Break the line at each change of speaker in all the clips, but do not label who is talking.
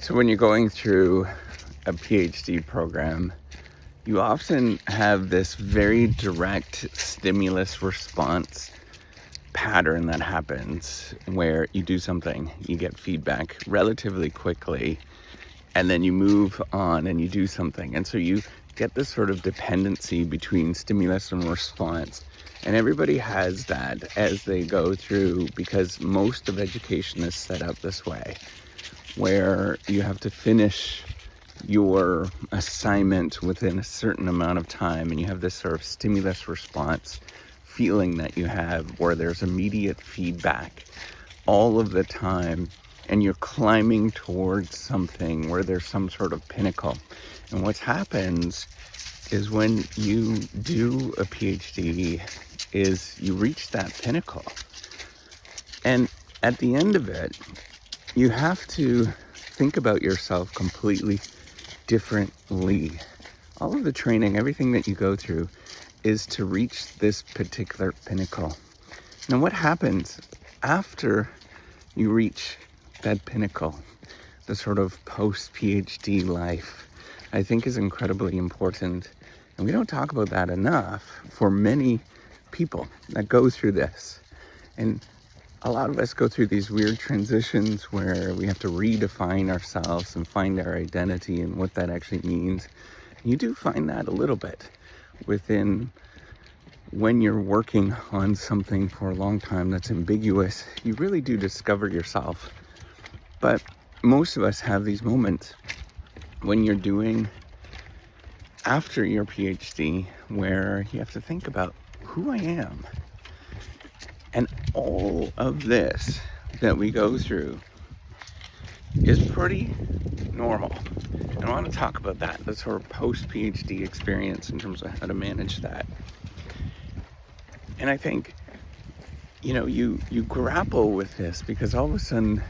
So when you're going through a PhD program, you often have this very direct stimulus response pattern that happens where you do something, you get feedback relatively quickly, and then you move on and you do something. And so you get this sort of dependency between stimulus and response. And everybody has that as they go through, because most of education is set up this way, where you have to finish your assignment within a certain amount of time, and you have this sort of stimulus response feeling that you have where there's immediate feedback all of the time, and you're climbing towards something where there's some sort of pinnacle. And what happens is when you do a PhD is you reach that pinnacle, and at the end of it you have to think about yourself completely differently. All of the training, everything that you go through is to reach this particular pinnacle. Now what happens after you reach that pinnacle, the sort of post-PhD life, I think is incredibly important. And we don't talk about that enough for many people that go through this. And a lot of us go through these weird transitions where we have to redefine ourselves and find our identity and what that actually means. You do find that a little bit within when you're working on something for a long time that's ambiguous. You really do discover yourself. But most of us have these moments when you're doing after your PhD where you have to think about who I am. And all of this that we go through is pretty normal. And I want to talk about that, the sort of post-PhD experience in terms of how to manage that. And I think, you grapple with this because all of a sudden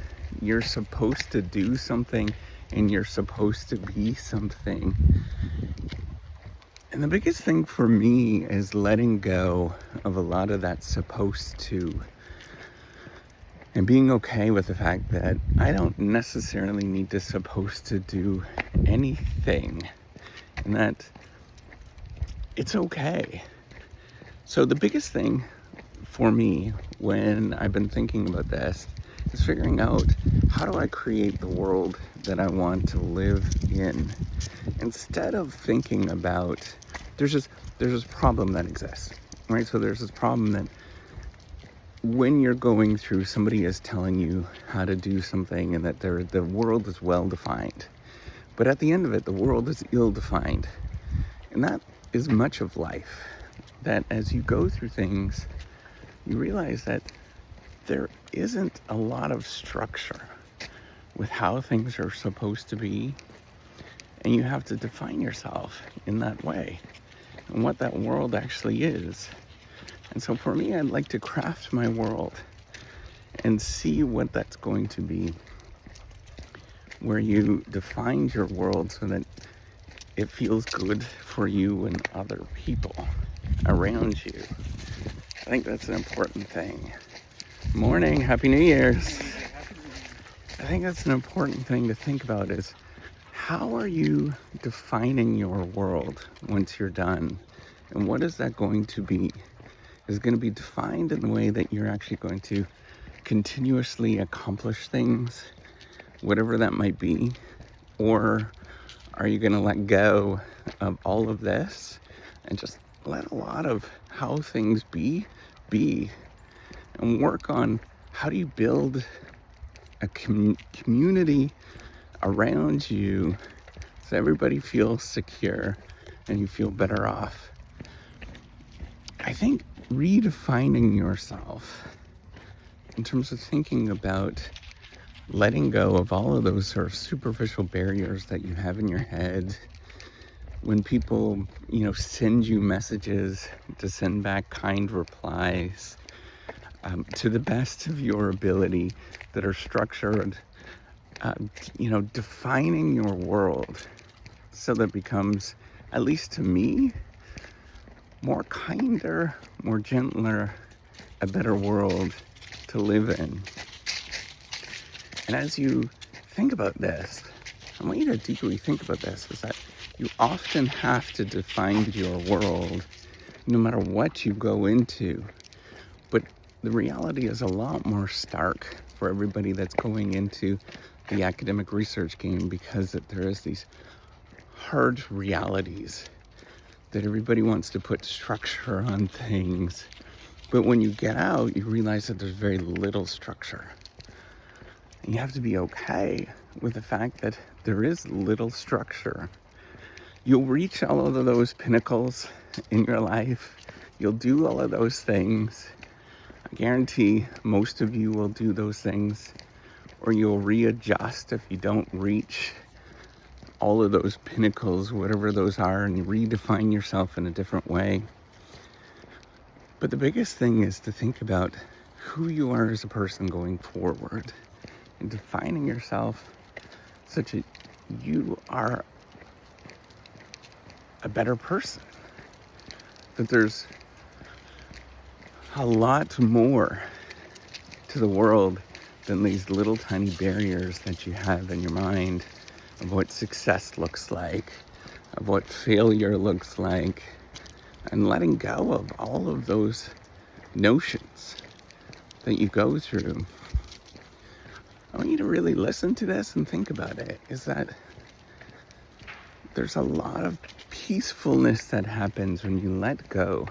you're supposed to do something and you're supposed to be something. And the biggest thing for me is letting go of a lot of that supposed to, and being okay with the fact that I don't necessarily need to supposed to do anything, and that it's okay. So the biggest thing for me when I've been thinking about this is figuring out, how do I create the world that I want to live in? Instead of thinking about, there's this problem that exists, right? So there's this problem that when you're going through, somebody is telling you how to do something and that the world is well defined. But at the end of it, the world is ill-defined. And that is much of life. That as you go through things, you realize that there isn't a lot of structure with how things are supposed to be. And you have to define yourself in that way and what that world actually is. And so for me, I'd like to craft my world and see what that's going to be, where you define your world so that it feels good for you and other people around you. I think that's an important thing. Morning, Happy New Year's. I think that's an important thing to think about is, how are you defining your world once you're done? And what is that going to be? Is it going to be defined in the way that you're actually going to continuously accomplish things, whatever that might be? Or are you going to let go of all of this and just let a lot of how things be, and work on how do you build a community around you so everybody feels secure and you feel better off? I think redefining yourself in terms of thinking about letting go of all of those sort of superficial barriers that you have in your head. When people, send you messages, to send back kind replies to the best of your ability that are structured, defining your world so that it becomes, at least to me, more kinder, more gentler, a better world to live in. And as you think about this. I want you to deeply think about this, is that you often have to define your world no matter what you go into. But the reality is a lot more stark for everybody that's going into the academic research game, because there is these hard realities that everybody wants to put structure on things. But when you get out, you realize that there's very little structure. And you have to be okay with the fact that there is little structure. You'll reach all of those pinnacles in your life. You'll do all of those things. I guarantee most of you will do those things, or you'll readjust if you don't reach all of those pinnacles, whatever those are, and you redefine yourself in a different way. But the biggest thing is to think about who you are as a person going forward, and defining yourself such that you are a better person. That there's a lot more to the world than these little tiny barriers that you have in your mind of what success looks like, of what failure looks like, and letting go of all of those notions that you go through. I want you to really listen to this and think about it, is that there's a lot of peacefulness that happens when you let go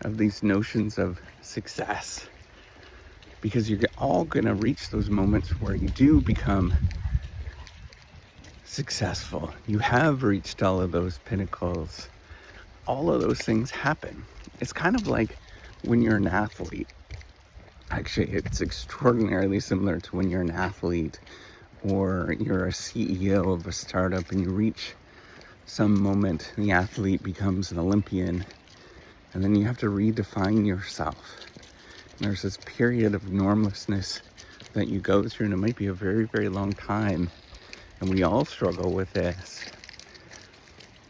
of these notions of success, because you're all going to reach those moments where you do become successful. You have reached all of those pinnacles. All of those things happen. It's kind of like when you're an athlete. Actually, it's extraordinarily similar to when you're an athlete or you're a CEO of a startup and you reach some moment, the athlete becomes an Olympian, and then you have to redefine yourself. And there's this period of normlessness that you go through, and it might be a very, very long time, and we all struggle with this.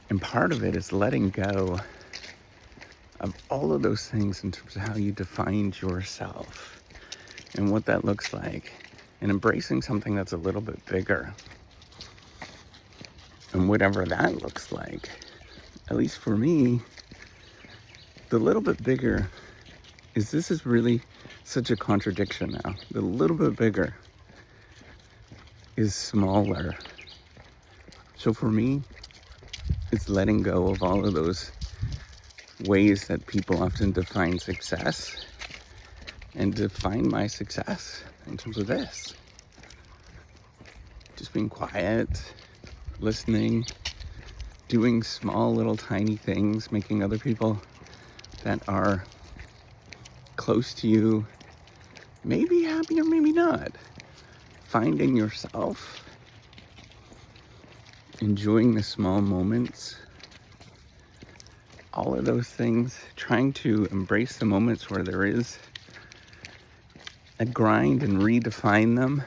And part of it is letting go of all of those things in terms of how you defined yourself and what that looks like, and embracing something that's a little bit bigger. And whatever that looks like, at least for me, the little bit bigger this is really such a contradiction now. The little bit bigger is smaller. So for me, it's letting go of all of those ways that people often define success, and define my success in terms of this. Just being quiet, listening, doing small little tiny things, making other people that are close to you maybe happy or maybe not. Finding yourself, enjoying the small moments, all of those things, trying to embrace the moments where there is a grind and redefine them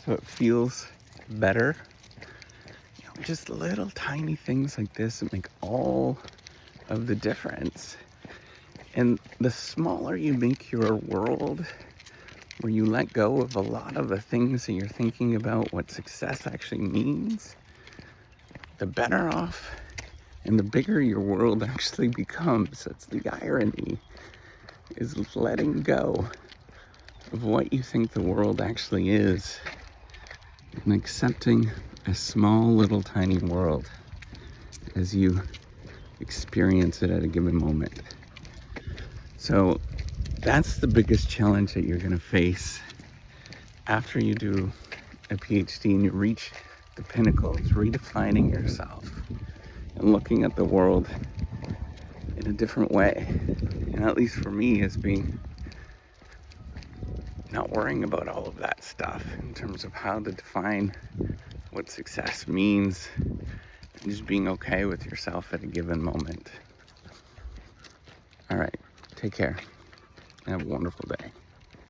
so it feels better. Just little tiny things like this that make all of the difference. And the smaller you make your world, where you let go of a lot of the things that you're thinking about what success actually means, the better off and the bigger your world actually becomes. That's the irony, is letting go of what you think the world actually is and accepting a small little tiny world as you experience it at a given moment. So that's the biggest challenge that you're going to face after you do a PhD and you reach the pinnacle. It's redefining yourself and looking at the world in a different way. And at least for me, has been not worrying about all of that stuff in terms of how to define what success means, and just being okay with yourself at a given moment. All right, take care and have a wonderful day.